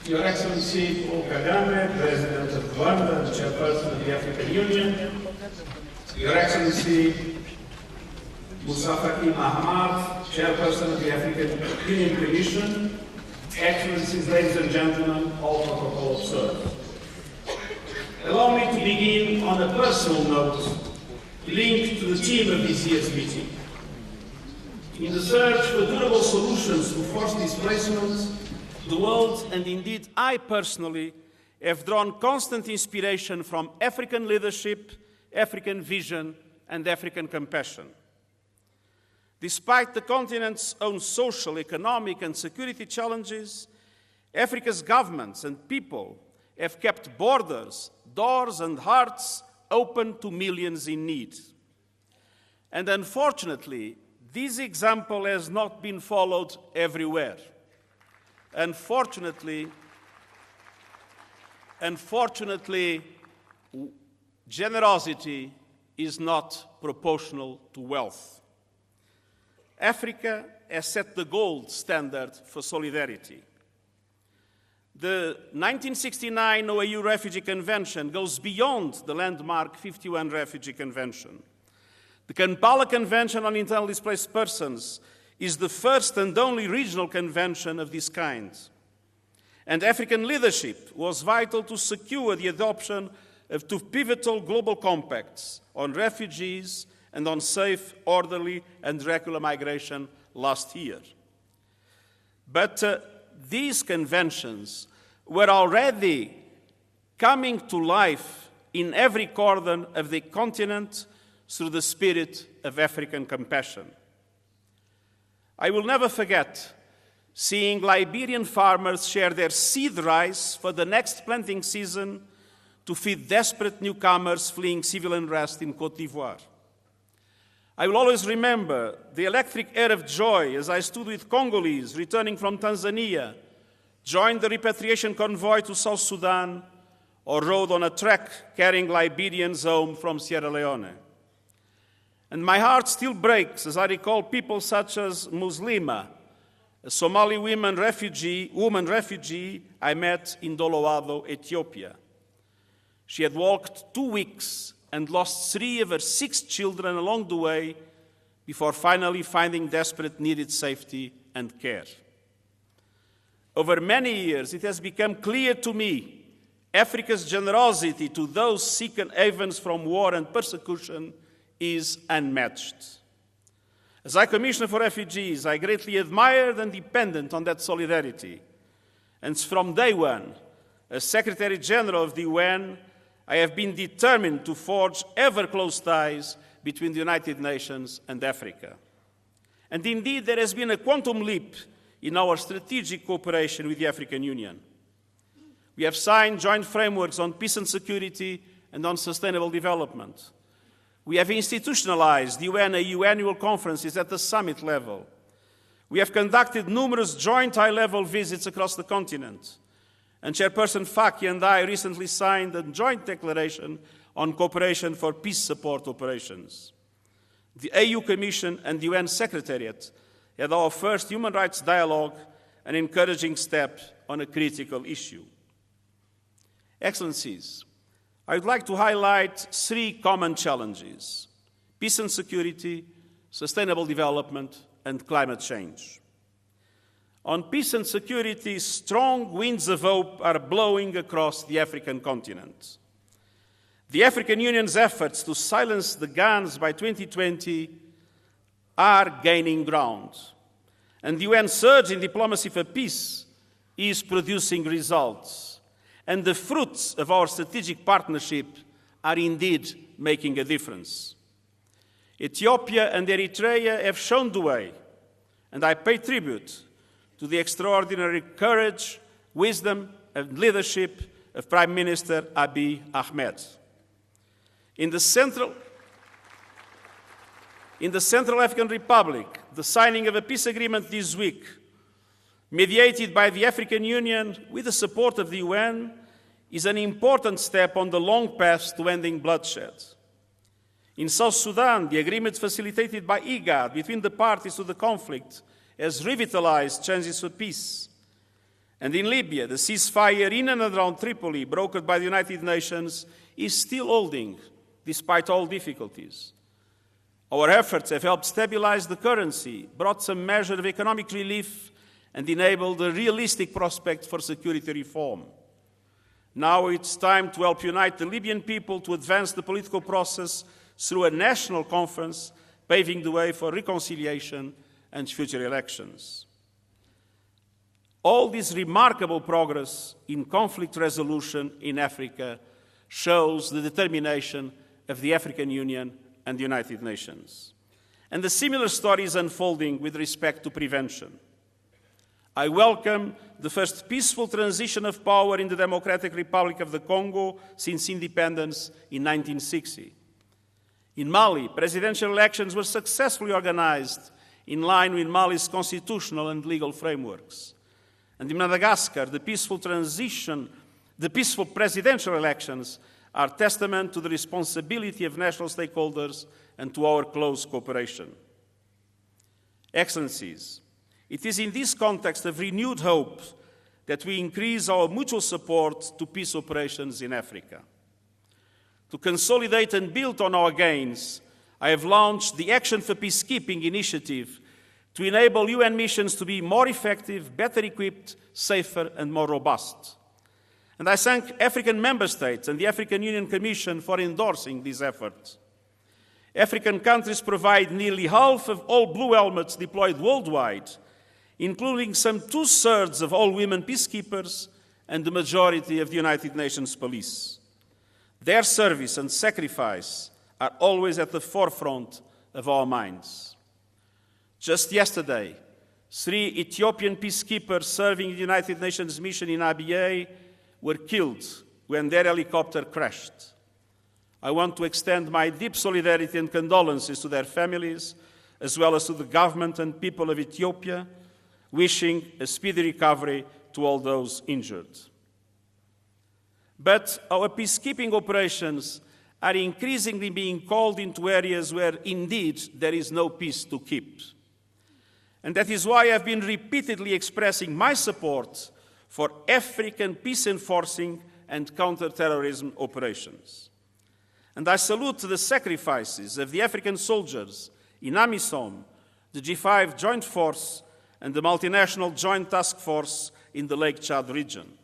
Your Excellency Paul Kagame, President of Rwanda and Chairperson of the African Union, Your Excellency Musa Faki Mahamat, Chairperson of the African Union Commission, Excellencies, ladies and gentlemen, all protocol observed. Allow me to begin on a personal note linked to the theme of this year's meeting. In the search for durable solutions to forced displacement, the world, and indeed I personally, have drawn constant inspiration from African leadership, African vision, and African compassion. Despite the continent's own social, economic, and security challenges, Africa's governments and people have kept borders, doors, and hearts open to millions in need. And unfortunately, this example has not been followed everywhere. Unfortunately, generosity is not proportional to wealth. Africa has set the gold standard for solidarity. The 1969 Oau Refugee Convention goes beyond the landmark 51 Refugee Convention. The Kampala Convention on Internally Displaced Persons is the first and only regional convention of this kind. And African leadership was vital to secure the adoption of two pivotal global compacts on refugees and on safe, orderly, and regular migration last year. But these conventions were already coming to life in every corner of the continent through the spirit of African compassion. I will never forget seeing Liberian farmers share their seed rice for the next planting season to feed desperate newcomers fleeing civil unrest in Côte d'Ivoire. I will always remember the electric air of joy as I stood with Congolese returning from Tanzania, joined the repatriation convoy to South Sudan, or rode on a truck carrying Liberians home from Sierra Leone. And my heart still breaks as I recall people such as Muslima, a Somali woman refugee I met in Doloado, Ethiopia. She had walked 2 weeks and lost 3 of her 6 children along the way before finally finding desperate needed safety and care. Over many years, it has become clear to me Africa's generosity to those seeking havens from war and persecution is unmatched. As High Commissioner for Refugees, I greatly admired and depended on that solidarity. And from day one, as Secretary General of the UN, I have been determined to forge ever-close ties between the United Nations and Africa. And indeed, there has been a quantum leap in our strategic cooperation with the African Union. We have signed joint frameworks on peace and security and on sustainable development. We have institutionalized the UN-AU annual conferences at the summit level. We have conducted numerous joint high-level visits across the continent. And Chairperson Faki and I recently signed a joint declaration on cooperation for peace support operations. The AU Commission and the UN Secretariat had our first human rights dialogue, an encouraging step on a critical issue. Excellencies, I would like to highlight 3 common challenges: peace and security, sustainable development, and climate change. On peace and security, strong winds of hope are blowing across the African continent. The African Union's efforts to silence the guns by 2020 are gaining ground, and the UN surge in diplomacy for peace is producing results. And the fruits of our strategic partnership are indeed making a difference. Ethiopia and Eritrea have shown the way, and I pay tribute to the extraordinary courage, wisdom, and leadership of Prime Minister Abiy Ahmed. In the Central African Republic, the signing of a peace agreement this week, mediated by the African Union with the support of the UN, is an important step on the long path to ending bloodshed. In South Sudan, the agreement facilitated by IGAD between the parties to the conflict has revitalized chances for peace. And in Libya, the ceasefire in and around Tripoli, brokered by the United Nations, is still holding, despite all difficulties. Our efforts have helped stabilize the currency, brought some measure of economic relief, and enabled a realistic prospect for security reform. Now it's time to help unite the Libyan people to advance the political process through a national conference, paving the way for reconciliation and future elections. All this remarkable progress in conflict resolution in Africa shows the determination of the African Union and the United Nations. And a similar story is unfolding with respect to prevention. I welcome the first peaceful transition of power in the Democratic Republic of the Congo since independence in 1960. In Mali, presidential elections were successfully organized in line with Mali's constitutional and legal frameworks. And in Madagascar, the peaceful presidential elections are testament to the responsibility of national stakeholders and to our close cooperation. Excellencies, it is in this context of renewed hope that we increase our mutual support to peace operations in Africa. To consolidate and build on our gains, I have launched the Action for Peacekeeping initiative to enable UN missions to be more effective, better equipped, safer, and more robust. And I thank African member states and the African Union Commission for endorsing these efforts. African countries provide nearly half of all blue helmets deployed worldwide, including some 2/3 of all women peacekeepers and the majority of the United Nations police. Their service and sacrifice are always at the forefront of our minds. Just yesterday, 3 Ethiopian peacekeepers serving the United Nations mission in Abyei were killed when their helicopter crashed. I want to extend my deep solidarity and condolences to their families, as well as to the government and people of Ethiopia, wishing a speedy recovery to all those injured. But our peacekeeping operations are increasingly being called into areas where indeed there is no peace to keep. And that is why I've been repeatedly expressing my support for African peace enforcing and counter-terrorism operations. And I salute the sacrifices of the African soldiers in AMISOM, the G5 Joint Force, and the multinational Joint Task Force in the Lake Chad region.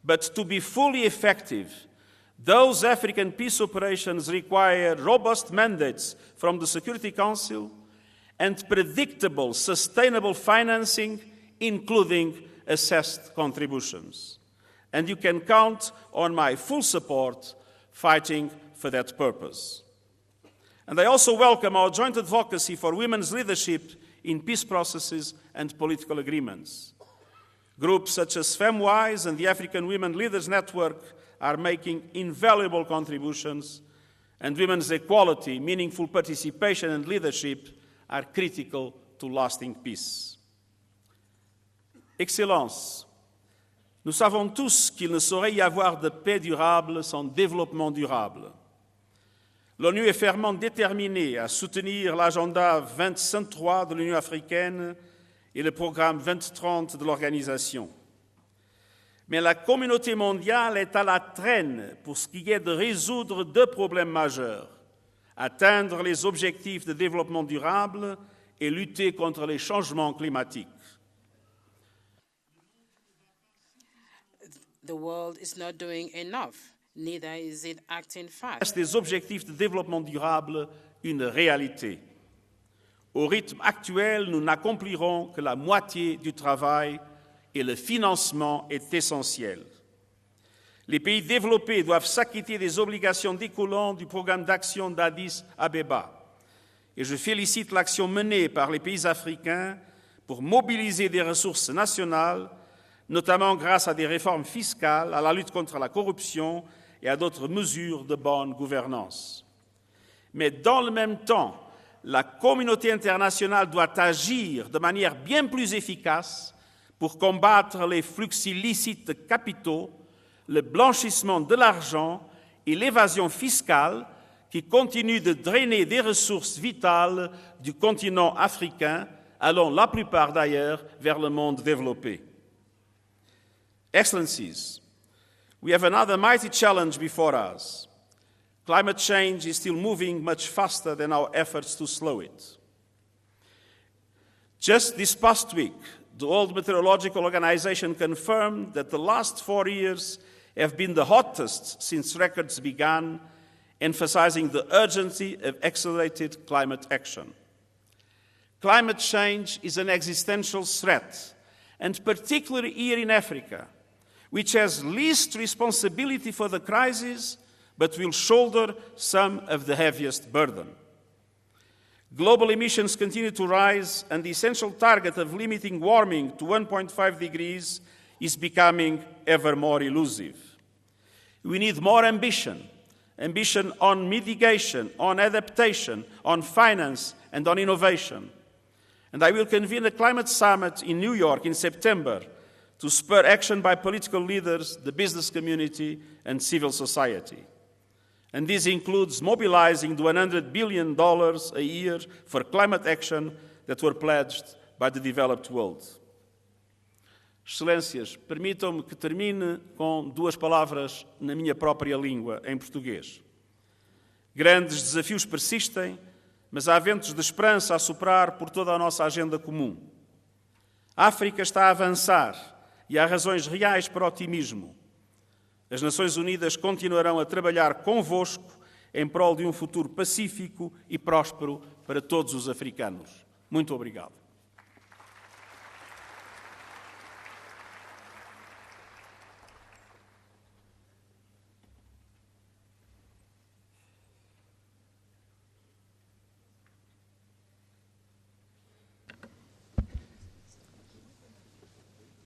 But to be fully effective, those African peace operations require robust mandates from the Security Council and predictable, sustainable financing, including assessed contributions. And you can count on my full support fighting for that purpose. And I also welcome our joint advocacy for women's leadership in peace processes and political agreements. Groups such as FemWise and the African Women Leaders Network are making invaluable contributions, and women's equality, meaningful participation and leadership are critical to lasting peace. Excellences, nous savons tous qu'il ne saurait y avoir de paix durable sans développement durable. L'ONU est fermement déterminée à soutenir l'agenda 2053 de l'Union africaine et le programme 2030 de l'organisation. Mais la communauté mondiale est à la traîne pour ce qui est de résoudre 2 problèmes majeurs: atteindre les objectifs de développement durable et lutter contre les changements climatiques. The world is not doing enough, neither is it acting fast. Des objectifs de développement durable une réalité. Au rythme actuel, nous n'accomplirons que la moitié du travail et le financement est essentiel. Les pays développés doivent s'acquitter des obligations découlant du programme d'action d'Addis Ababa. Et je félicite l'action menée par les pays africains pour mobiliser des ressources nationales, notamment grâce à des réformes fiscales, à la lutte contre la corruption et à d'autres mesures de bonne gouvernance. Mais dans le même temps, la communauté internationale doit agir de manière bien plus efficace pour combattre les flux illicites de capitaux, le blanchissement de l'argent et l'évasion fiscale qui continuent de drainer des ressources vitales du continent africain, allant la plupart d'ailleurs vers le monde développé. Excellencies, we have another mighty challenge before us. Climate change is still moving much faster than our efforts to slow it. Just this past week, the World Meteorological Organization confirmed that the last 4 years have been the hottest since records began, emphasizing the urgency of accelerated climate action. Climate change is an existential threat, and particularly here in Africa, which has least responsibility for the crisis, but will shoulder some of the heaviest burden. Global emissions continue to rise, and the essential target of limiting warming to 1.5 degrees is becoming ever more elusive. We need more ambition on mitigation, on adaptation, on finance, and on innovation. And I will convene a climate summit in New York in September to spur action by political leaders, the business community, and civil society. And this includes mobilizing the $100 billion a year for climate action that were pledged by the developed world. Excelências, permitam-me que termine com 2 palavras na minha própria língua, em português. Grandes desafios persistem, mas há ventos de esperança a soprar por toda a nossa agenda comum. A África está a avançar e há razões reais para o otimismo. As Nações Unidas continuarão a trabalhar convosco em prol de um futuro pacífico e próspero para todos os africanos. Muito obrigado.